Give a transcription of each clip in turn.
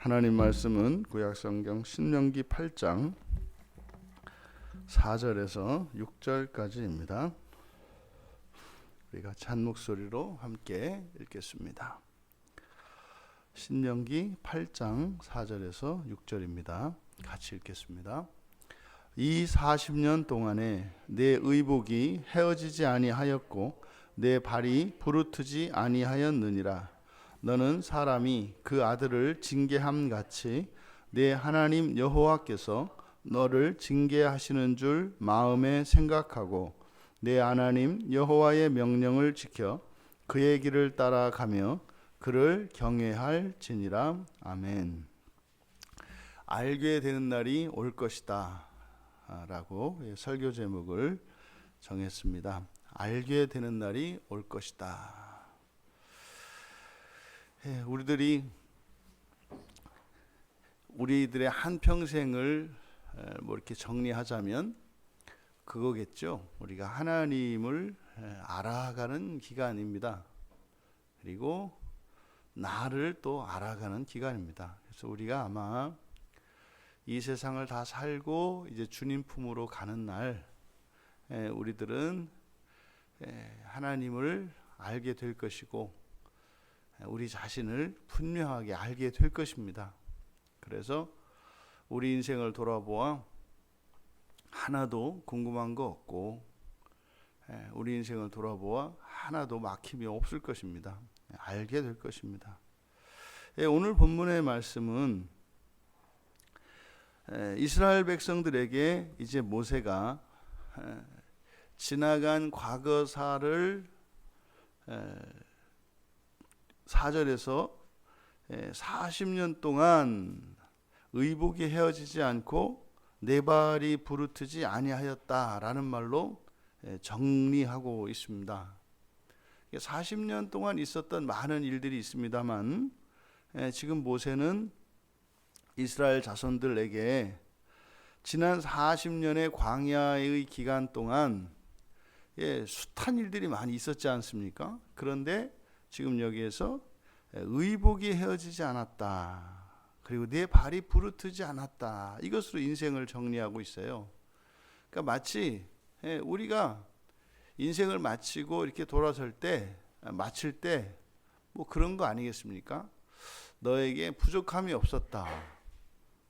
하나님 말씀은 구약성경 신명기 8장 4절에서 6절까지입니다. 우리 같이 한 목소리로 함께 읽겠습니다. 신명기 8장 4절에서 6절입니다. 같이 읽겠습니다. 이 40년 동안에 내 의복이 헤어지지 아니하였고 내 발이 부르트지 아니하였느니라. 너는 사람이 그 아들을 징계함 같이 내 하나님 여호와께서 너를 징계하시는 줄 마음에 생각하고 내 하나님 여호와의 명령을 지켜 그의 길을 따라가며 그를 경외할지니라. 아멘. 알게 되는 날이 올 것이다 라고 설교 제목을 정했습니다. 알게 되는 날이 올 것이다. 우리들의 한평생을 이렇게 정리하자면 그거겠죠. 우리가 하나님을 알아가는 기간입니다. 그리고 나를 또 알아가는 기간입니다. 그래서 우리가 아마 이 세상을 다 살고 이제 주님 품으로 가는 날 우리들은 하나님을 알게 될 것이고 우리 자신을 분명하게 알게 될 것입니다. 그래서 우리 인생을 돌아보아 하나도 궁금한 거 없고 우리 인생을 돌아보아 하나도 막힘이 없을 것입니다. 알게 될 것입니다. 오늘 본문의 말씀은 이스라엘 백성들에게 이제 모세가 지나간 과거사를 4절에서 40년 동안 의복이 헤어지지 않고 내 발이 부르트지 아니하였다라는 말로 정리하고 있습니다. 40년 동안 있었던 많은 일들이 있습니다만 지금 모세는 이스라엘 자손들에게 지난 40년의 광야의 기간 동안 숱한 일들이 많이 있었지 않습니까? 그런데 지금 여기에서 의복이 헤어지지 않았다. 그리고 내 발이 부르트지 않았다. 이것으로 인생을 정리하고 있어요. 그러니까 마치 우리가 인생을 마치고 이렇게 돌아설 때, 마칠 때 뭐 그런 거 아니겠습니까? 너에게 부족함이 없었다.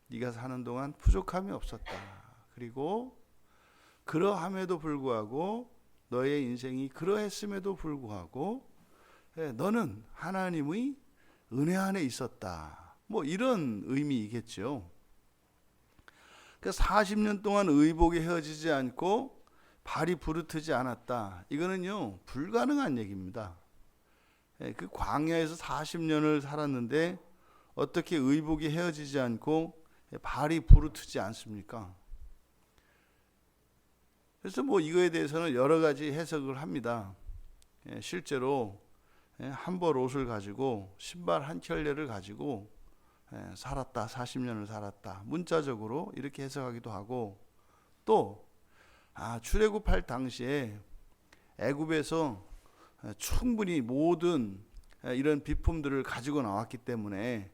네가 사는 동안 부족함이 없었다. 그리고 그러함에도 불구하고 너의 인생이 그러했음에도 불구하고 너는 하나님의 은혜 안에 있었다. 뭐 이런 의미이겠죠. 그러니까 40년 동안 의복이 헤어지지 않고 발이 부르트지 않았다. 이거는요 불가능한 얘기입니다. 그 광야에서 40년을 살았는데 어떻게 의복이 헤어지지 않고 발이 부르트지 않습니까? 그래서 뭐 이거에 대해서는 여러 가지 해석을 합니다. 실제로 한 벌 옷을 가지고 신발 한 켤레를 가지고 살았다. 40년을 살았다. 문자적으로 이렇게 해석하기도 하고 또 출애굽할 당시에 애굽에서 충분히 모든 이런 비품들을 가지고 나왔기 때문에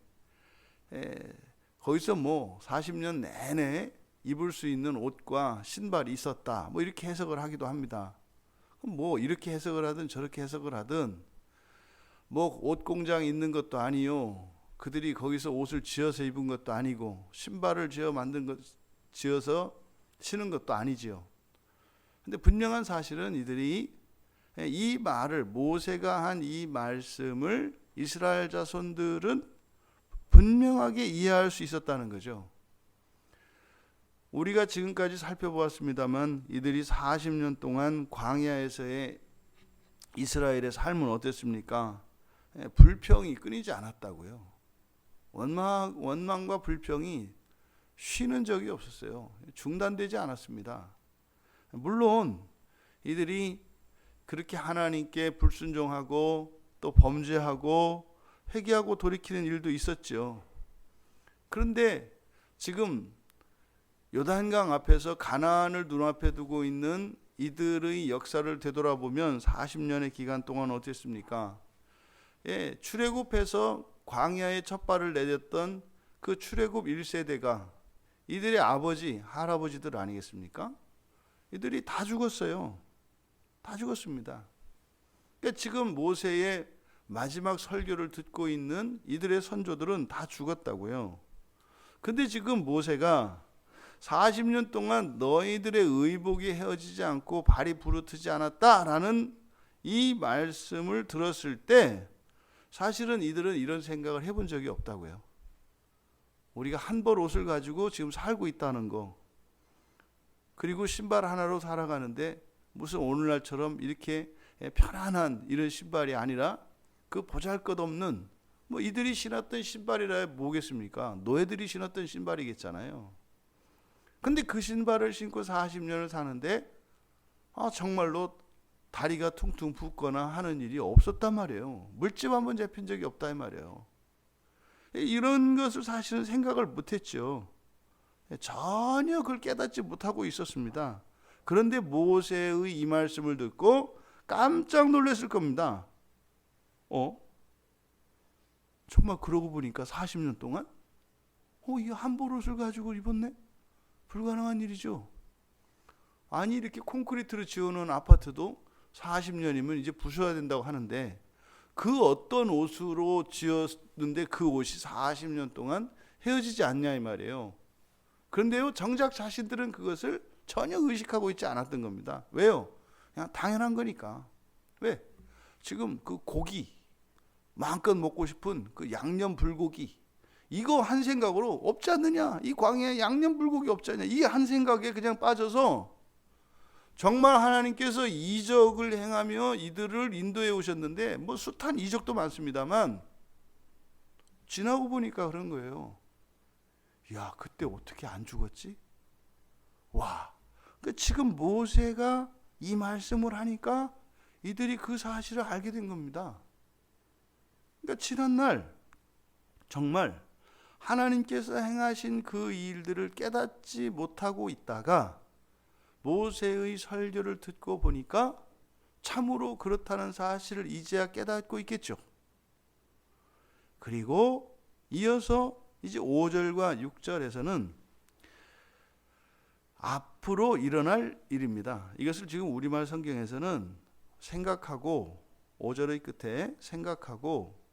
거기서 뭐 40년 내내 입을 수 있는 옷과 신발이 있었다. 뭐 이렇게 해석을 하기도 합니다. 그럼 뭐 이렇게 해석을 하든 저렇게 해석을 하든 뭐 옷 공장 있는 것도 아니요. 그들이 거기서 옷을 지어서 입은 것도 아니고 신발을 지어서 신은 것도 아니지요. 근데 분명한 사실은 이들이 이 말을 모세가 한 이 말씀을 이스라엘 자손들은 분명하게 이해할 수 있었다는 거죠. 우리가 지금까지 살펴보았습니다만 이들이 40년 동안 광야에서의 이스라엘의 삶은 어땠습니까? 불평이 끊이지 않았다고요. 원망과 불평이 쉬는 적이 없었어요. 중단되지 않았습니다. 물론 이들이 그렇게 하나님께 불순종하고 또 범죄하고 회개하고 돌이키는 일도 있었죠. 그런데 지금 요단강 앞에서 가나안을 눈앞에 두고 있는 이들의 역사를 되돌아보면 40년의 기간 동안 어땠습니까? 출애굽해서 광야에 첫 발을 내렸던 그 출애굽 1세대가 이들의 아버지, 할아버지들 아니겠습니까? 이들이 다 죽었어요. 다 죽었습니다. 그러니까 지금 모세의 마지막 설교를 듣고 있는 이들의 선조들은 다 죽었다고요. 근데 지금 모세가 40년 동안 너희들의 의복이 헤어지지 않고 발이 부르트지 않았다라는 이 말씀을 들었을 때 사실은 이들은 이런 생각을 해본 적이 없다고요. 우리가 한 벌 옷을 가지고 지금 살고 있다는 거, 그리고 신발 하나로 살아가는데 무슨 오늘날처럼 이렇게 편안한 이런 신발이 아니라 그 보잘것없는 뭐 이들이 신었던 신발이라 뭐겠습니까? 노예들이 신었던 신발이겠잖아요. 근데 그 신발을 신고 40년을 사는데 정말로 다리가 퉁퉁 붓거나 하는 일이 없었단 말이에요. 물집 한번 잡힌 적이 없다 이 말이에요. 이런 것을 사실은 생각을 못했죠. 전혀 그걸 깨닫지 못하고 있었습니다. 그런데 모세의 이 말씀을 듣고 깜짝 놀랐을 겁니다. 정말 그러고 보니까 40년 동안 이 한벌옷을 가지고 입었네? 불가능한 일이죠. 아니 이렇게 콘크리트로 지어놓은 아파트도 40년이면 이제 부숴야 된다고 하는데 그 어떤 옷으로 지었는데 그 옷이 40년 동안 헤어지지 않냐 이 말이에요. 그런데요, 정작 자신들은 그것을 전혀 의식하고 있지 않았던 겁니다. 왜요? 그냥 당연한 거니까. 왜? 지금 그 고기 마음껏 먹고 싶은 그 양념 불고기, 이거 한 생각으로 없지 않느냐, 이 광야에 양념 불고기 없지 않냐, 이 한 생각에 그냥 빠져서 정말 하나님께서 이적을 행하며 이들을 인도해 오셨는데 뭐 숱한 이적도 많습니다만 지나고 보니까 그런 거예요. 야, 그때 어떻게 안 죽었지? 와, 지금 모세가 이 말씀을 하니까 이들이 그 사실을 알게 된 겁니다. 그러니까 지난날 정말 하나님께서 행하신 그 일들을 깨닫지 못하고 있다가 모세의 설교를 듣고 보니까 참으로 그렇다는 사실을 이제야 깨닫고 있겠죠. 그리고 이어서 이제 5절과 6절에서는 앞으로 일어날 일입니다. 이것을 지금 우리말 성경에서는 생각하고, 5절의 끝에 생각하고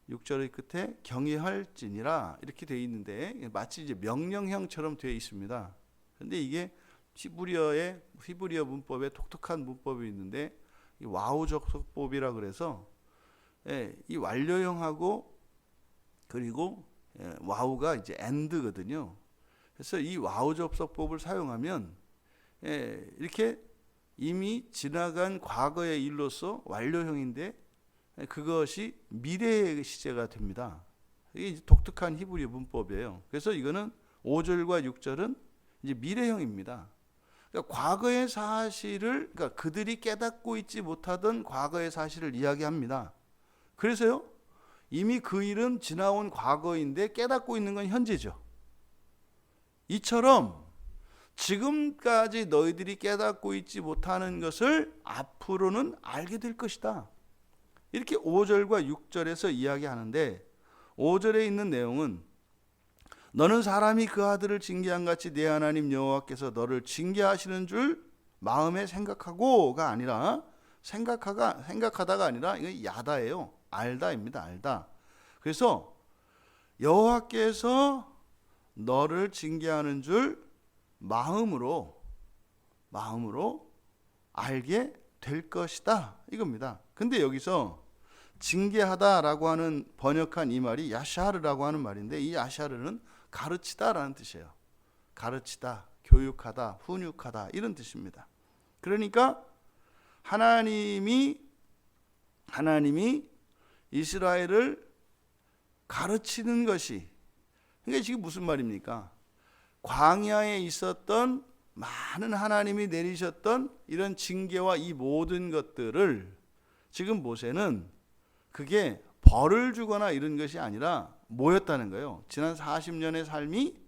6절의 끝에 경외할지니라 이렇게 되어 있는데 마치 이제 명령형처럼 되어 있습니다. 그런데 이게 히브리어 문법에 독특한 문법이 있는데 이 와우 접속법이라 그래서 이 완료형하고 그리고 와우가 이제 and거든요. 그래서 이 와우 접속법을 사용하면 이렇게 이미 지나간 과거의 일로서 완료형인데 그것이 미래의 시제가 됩니다. 이게 독특한 히브리 문법이에요. 그래서 이거는 5절과 6절은 이제 미래형입니다. 그러니까 과거의 사실을, 그러니까 그들이 깨닫고 있지 못하던 과거의 사실을 이야기합니다. 그래서요, 이미 그 일은 지나온 과거인데 깨닫고 있는 건 현재죠. 이처럼 지금까지 너희들이 깨닫고 있지 못하는 것을 앞으로는 알게 될 것이다. 이렇게 5절과 6절에서 이야기하는데 5절에 있는 내용은 너는 사람이 그 아들을 징계한 같이 내 하나님 여호와께서 너를 징계하시는 줄 마음에 생각하고가 아니라 생각하다가 아니라 이거 야다예요. 알다입니다. 알다. 그래서 여호와께서 너를 징계하는 줄 마음으로 알게 될 것이다 이겁니다. 근데 여기서 징계하다라고 하는 번역한 이 말이 야샤르라고 하는 말인데 이 야샤르는 가르치다라는 뜻이에요. 가르치다, 교육하다, 훈육하다 이런 뜻입니다. 그러니까 하나님이 이스라엘을 가르치는 것이, 그러니까 지금 무슨 말입니까? 광야에 있었던 많은 하나님이 내리셨던 이런 징계와 이 모든 것들을 지금 모세는 그게 벌을 주거나 이런 것이 아니라 뭐였다는 거예요. 지난 40년의 삶이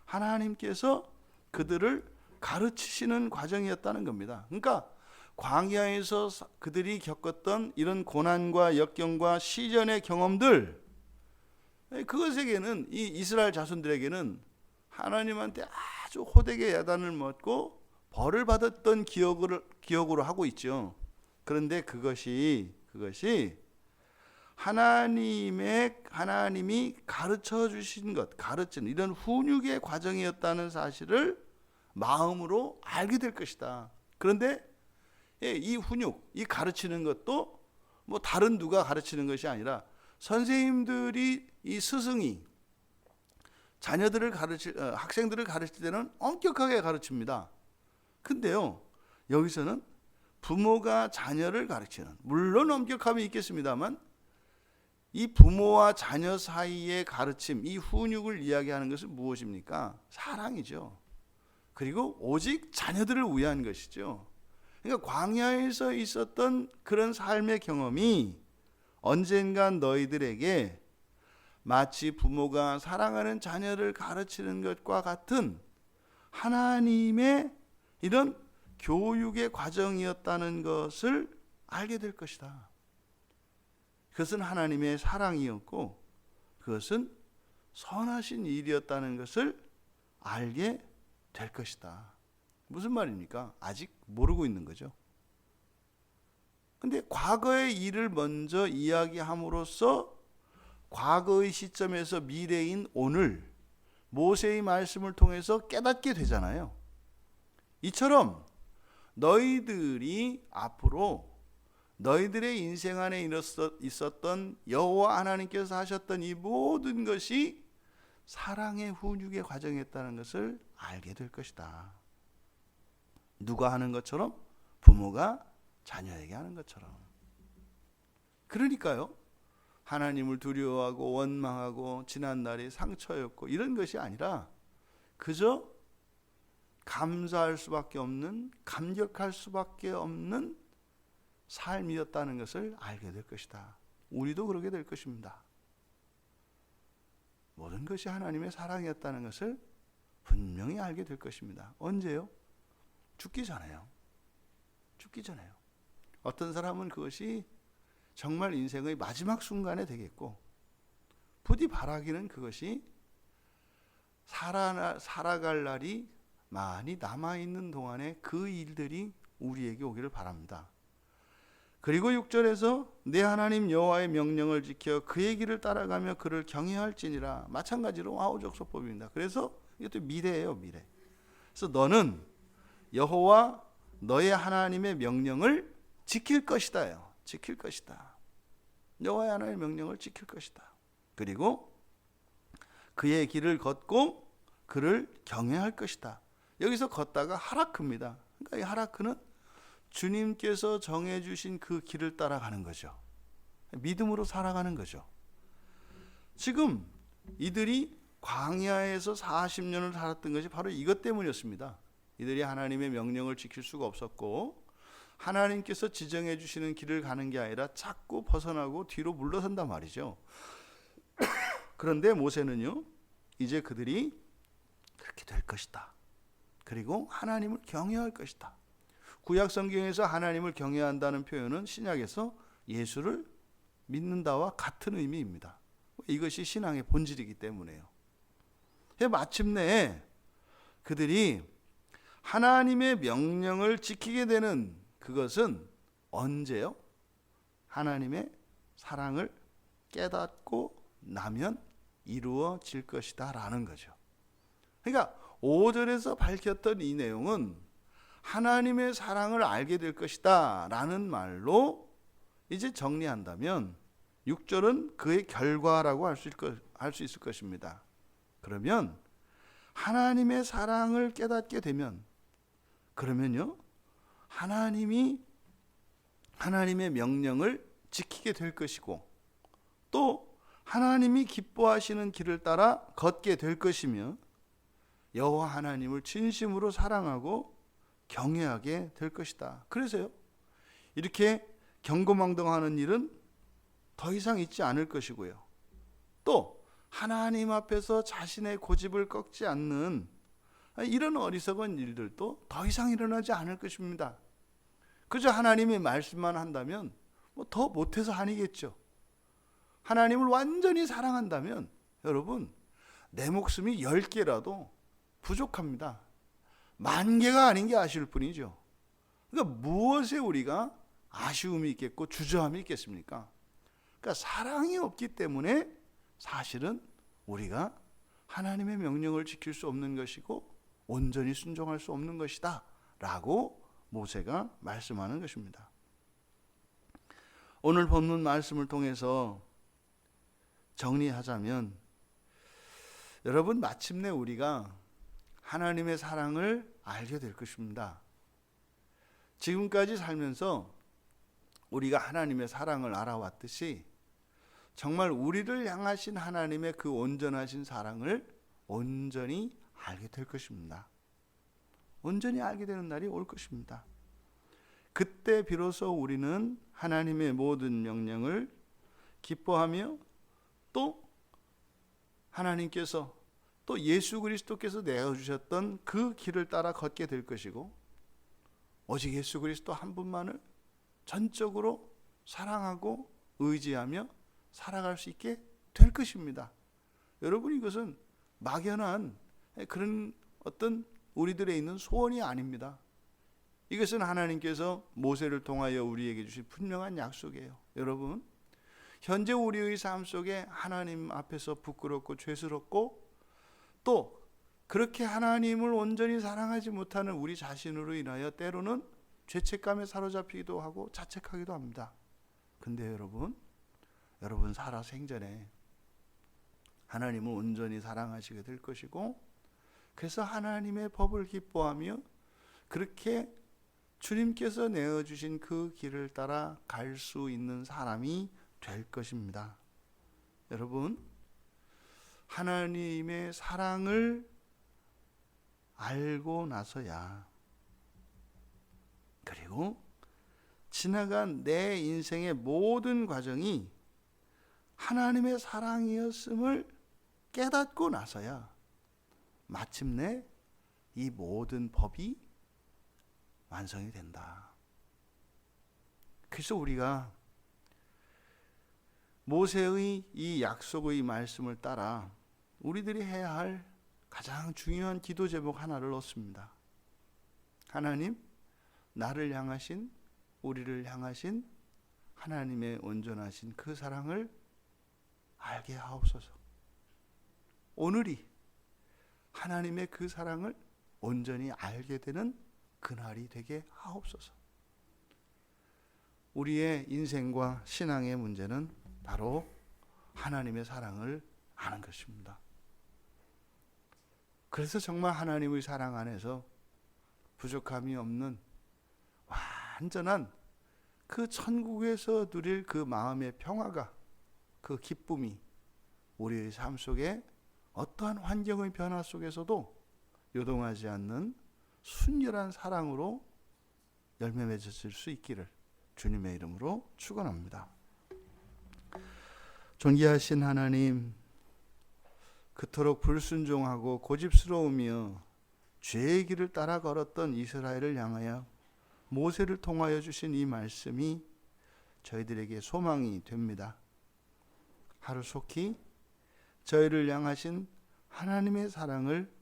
하나님께서 그들을 가르치시는 과정이었다는 겁니다. 그러니까 광야에서 그들이 겪었던 이런 고난과 역경과 시련의 경험들, 그것에게는 이 이스라엘 자손들에게는 하나님한테 아주 호되게 야단을 먹고 벌을 받았던 기억으로 하고 있죠. 그런데 그것이 하나님이 가르쳐 주신 것, 가르치는 이런 훈육의 과정이었다는 사실을 마음으로 알게 될 것이다. 그런데 이 훈육, 이 가르치는 것도 뭐 다른 누가 가르치는 것이 아니라 선생님들이, 이 스승이 학생들을 가르칠 때는 엄격하게 가르칩니다. 근데요, 여기서는 부모가 자녀를 가르치는, 물론 엄격함이 있겠습니다만 이 부모와 자녀 사이의 가르침, 이 훈육을 이야기하는 것은 무엇입니까? 사랑이죠. 그리고 오직 자녀들을 위한 것이죠. 그러니까 광야에서 있었던 그런 삶의 경험이 언젠간 너희들에게 마치 부모가 사랑하는 자녀를 가르치는 것과 같은 하나님의 이런 교육의 과정이었다는 것을 알게 될 것이다. 그것은 하나님의 사랑이었고 그것은 선하신 일이었다는 것을 알게 될 것이다. 무슨 말입니까? 아직 모르고 있는 거죠. 근데 과거의 일을 먼저 이야기함으로써 과거의 시점에서 미래인 오늘 모세의 말씀을 통해서 깨닫게 되잖아요. 이처럼 너희들이 앞으로 너희들의 인생 안에 있었던 여호와 하나님께서 하셨던 이 모든 것이 사랑의 훈육의 과정이었다는 것을 알게 될 것이다. 누가 하는 것처럼? 부모가 자녀에게 하는 것처럼. 그러니까요, 하나님을 두려워하고 원망하고 지난 날이 상처였고 이런 것이 아니라 그저 감사할 수밖에 없는, 감격할 수밖에 없는 삶이었다는 것을 알게 될 것이다. 우리도 그러게 될 것입니다. 모든 것이 하나님의 사랑이었다는 것을 분명히 알게 될 것입니다. 언제요? 죽기 전에요. 죽기 전에요. 어떤 사람은 그것이 정말 인생의 마지막 순간에 되겠고, 부디 바라기는 그것이 살아갈 날이 많이 남아있는 동안에 그 일들이 우리에게 오기를 바랍니다. 그리고 6절에서 내 하나님 여호와의 명령을 지켜 그의 길을 따라가며 그를 경외할지니라. 마찬가지로 와우족소법입니다. 그래서 이것도 미래예요, 미래. 그래서 너는 여호와 너의 하나님의 명령을 지킬 것이다요. 지킬 것이다. 여호와의 하나님의 명령을 지킬 것이다. 그리고 그의 길을 걷고 그를 경외할 것이다. 여기서 걷다가 하라크입니다. 그러니까 이 하라크는 주님께서 정해주신 그 길을 따라가는 거죠. 믿음으로 살아가는 거죠. 지금 이들이 광야에서 40년을 살았던 것이 바로 이것 때문이었습니다. 이들이 하나님의 명령을 지킬 수가 없었고 하나님께서 지정해 주시는 길을 가는 게 아니라 자꾸 벗어나고 뒤로 물러선단 말이죠. 그런데 모세는요, 이제 그들이 그렇게 될 것이다. 그리고 하나님을 경외할 것이다. 구약 성경에서 하나님을 경외한다는 표현은 신약에서 예수를 믿는다와 같은 의미입니다. 이것이 신앙의 본질이기 때문에요. 마침내 그들이 하나님의 명령을 지키게 되는 그것은 언제요? 하나님의 사랑을 깨닫고 나면 이루어질 것이다 라는 거죠. 그러니까 5절에서 밝혔던 이 내용은 하나님의 사랑을 알게 될 것이다 라는 말로 이제 정리한다면 6절은 그의 결과라고 할 수 있을 것입니다. 그러면 하나님의 사랑을 깨닫게 되면, 그러면요, 하나님의 명령을 지키게 될 것이고 또 하나님이 기뻐하시는 길을 따라 걷게 될 것이며 여호와 하나님을 진심으로 사랑하고 경외하게 될 것이다. 그래서요, 이렇게 경거망동하는 일은 더 이상 있지 않을 것이고요. 또 하나님 앞에서 자신의 고집을 꺾지 않는 이런 어리석은 일들도 더 이상 일어나지 않을 것입니다. 그저 하나님의 말씀만 한다면 뭐 더 못해서 아니겠죠. 하나님을 완전히 사랑한다면 여러분, 내 목숨이 10개라도 부족합니다. 10,000개가 아닌 게 아쉬울 뿐이죠. 그러니까 무엇에 우리가 아쉬움이 있겠고 주저함이 있겠습니까? 그러니까 사랑이 없기 때문에 사실은 우리가 하나님의 명령을 지킬 수 없는 것이고 온전히 순종할 수 없는 것이다 라고 모세가 말씀하는 것입니다. 오늘 본문 말씀을 통해서 정리하자면, 여러분, 마침내 우리가 하나님의 사랑을 알게 될 것입니다. 지금까지 살면서 우리가 하나님의 사랑을 알아왔듯이 정말 우리를 향하신 하나님의 그 온전하신 사랑을 온전히 알게 될 것입니다. 온전히 알게 되는 날이 올 것입니다. 그때 비로소 우리는 하나님의 모든 명령을 기뻐하며 또 하나님께서 또 예수 그리스도께서 내어주셨던 그 길을 따라 걷게 될 것이고, 오직 예수 그리스도 한 분만을 전적으로 사랑하고 의지하며 살아갈 수 있게 될 것입니다. 여러분, 이것은 막연한 그런 어떤 우리들에 있는 소원이 아닙니다. 이것은 하나님께서 모세를 통하여 우리에게 주신 분명한 약속이에요. 여러분, 현재 우리의 삶 속에 하나님 앞에서 부끄럽고 죄스럽고 또 그렇게 하나님을 온전히 사랑하지 못하는 우리 자신으로 인하여 때로는 죄책감에 사로잡히기도 하고 자책하기도 합니다. 근데 여러분 살아 생전에 하나님을 온전히 사랑하시게 될 것이고, 그래서 하나님의 법을 기뻐하며 그렇게 주님께서 내어주신 그 길을 따라 갈 수 있는 사람이 될 것입니다. 여러분, 하나님의 사랑을 알고 나서야, 그리고 지나간 내 인생의 모든 과정이 하나님의 사랑이었음을 깨닫고 나서야 마침내 이 모든 법이 완성이 된다. 그래서 우리가 모세의 이 약속의 말씀을 따라 우리들이 해야 할 가장 중요한 기도 제목 하나를 얻습니다. 하나님, 나를 향하신, 우리를 향하신 하나님의 온전하신 그 사랑을 알게 하옵소서. 오늘이 하나님의 그 사랑을 온전히 알게 되는 그날이 되게 하옵소서. 우리의 인생과 신앙의 문제는 바로 하나님의 사랑을 아는 것입니다. 그래서 정말 하나님의 사랑 안에서 부족함이 없는 완전한 그 천국에서 누릴 그 마음의 평화가, 그 기쁨이 우리의 삶 속에 어떠한 환경의 변화 속에서도 요동하지 않는 순결한 사랑으로 열매 맺을 수 있기를 주님의 이름으로 축원합니다. 존귀하신 하나님, 그토록 불순종하고 고집스러우며 죄의 길을 따라 걸었던 이스라엘을 향하여 모세를 통하여 주신 이 말씀이 저희들에게 소망이 됩니다. 하루속히 저희를 향하신 하나님의 사랑을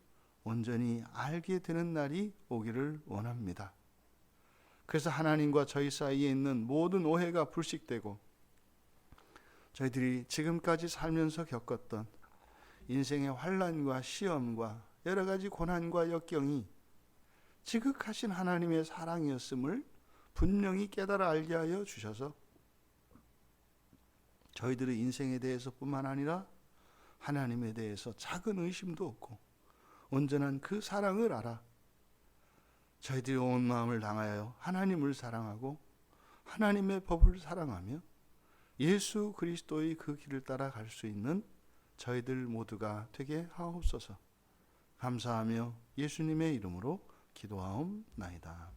온전히 알게 되는 날이 오기를 원합니다. 그래서 하나님과 저희 사이에 있는 모든 오해가 불식되고 저희들이 지금까지 살면서 겪었던 인생의 환난과 시험과 여러 가지 고난과 역경이 지극하신 하나님의 사랑이었음을 분명히 깨달아 알게 하여 주셔서 저희들의 인생에 대해서뿐만 아니라 하나님에 대해서 작은 의심도 없고 온전한 그 사랑을 알아 저희들이 온 마음을 다하여 하나님을 사랑하고 하나님의 법을 사랑하며 예수 그리스도의 그 길을 따라 갈 수 있는 저희들 모두가 되게 하옵소서. 감사하며 예수님의 이름으로 기도하옵나이다.